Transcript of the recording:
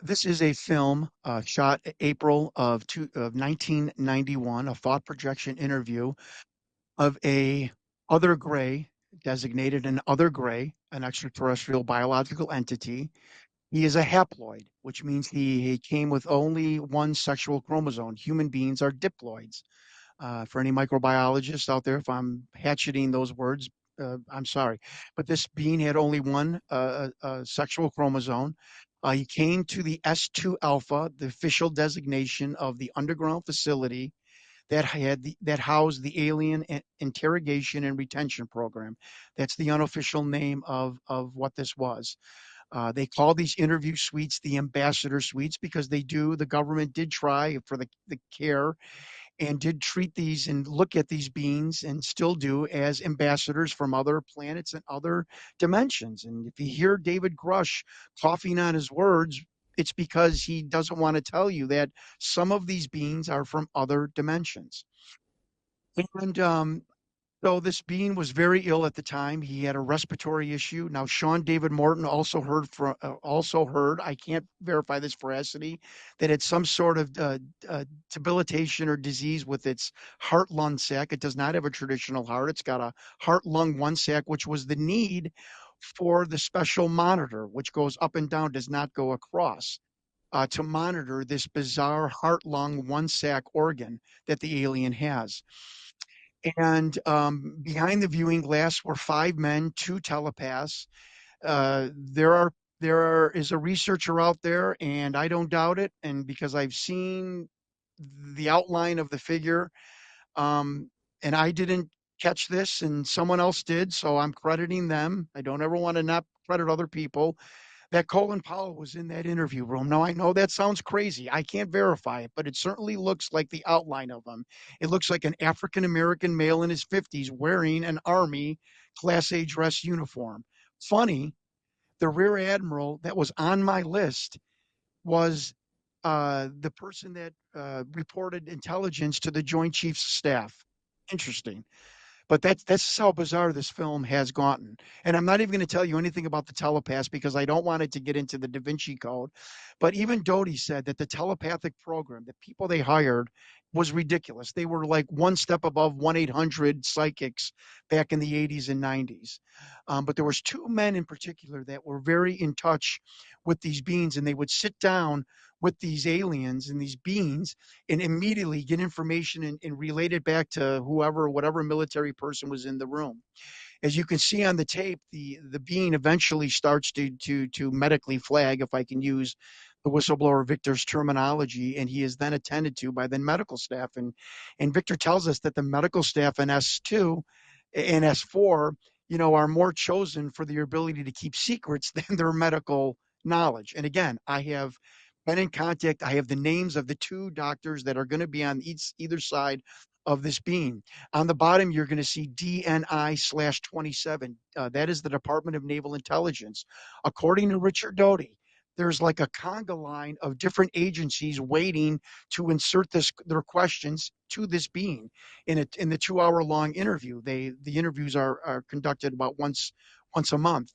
This is a film shot April of 1991, a thought projection interview of a other gray, designated an other gray, an extraterrestrial biological entity. He is a haploid, which means he came with only one sexual chromosome. Human beings are diploids. For any microbiologists out there, if I'm hatcheting those words, I'm sorry. But this being had only one sexual chromosome. He came to the S2 alpha, the official designation of the underground facility that housed the alien interrogation and retention program. That's the unofficial name of what this was. They call these interview suites the ambassador suites because the government did try for the care and did treat these and look at these beings and still do as ambassadors from other planets and other dimensions. And if you hear David Grush coughing on his words, it's because he doesn't want to tell you that some of these beings are from other dimensions. And so this being was very ill at the time. He had a respiratory issue. Now Sean David Morton also heard. I can't verify this veracity that it's some sort of debilitation or disease with its heart lung sac. It does not have a traditional heart. It's got a heart lung one sac, which was the need for the special monitor, which goes up and down, does not go across. To monitor this bizarre heart lung one sac organ that the alien has. And behind the viewing glass were five men, two telepaths. There is a researcher out there, and I don't doubt it. And because I've seen the outline of the figure, um, and I didn't catch this, and someone else did, so I'm crediting them. I don't ever want to not credit other people that Colin Powell was in that interview room. Now, I know that sounds crazy. I can't verify it, but it certainly looks like the outline of him. It looks like an African American male in his 50s wearing an Army Class A dress uniform. Funny, the Rear Admiral that was on my list was the person that reported intelligence to the Joint Chiefs of Staff. Interesting. But that's how bizarre this film has gotten. And I'm not even going to tell you anything about the telepaths because I don't want it to get into the Da Vinci Code. But even Doty said that the telepathic program, the people they hired, was ridiculous. They were like one step above 1-800 psychics back in the 80s and 90s. But there was two men in particular that were very in touch with these beings, and they would sit down with these aliens and these beings and immediately get information and relate it back to whatever military person was in the room. As you can see on the tape, the being eventually starts to medically flag, if I can use the whistleblower Victor's terminology, and he is then attended to by the medical staff. And Victor tells us that the medical staff in S2 and S4, are more chosen for their ability to keep secrets than their medical knowledge. And again, I have been in contact. I have the names of the two doctors that are going to be on either side of this beam. On the bottom, you're going to see DNI/27. That is the Department of Naval Intelligence. According to Richard Doty, there's like a conga line of different agencies waiting to insert their questions to this being in the 2 hour long interview. The interviews are conducted about once a month.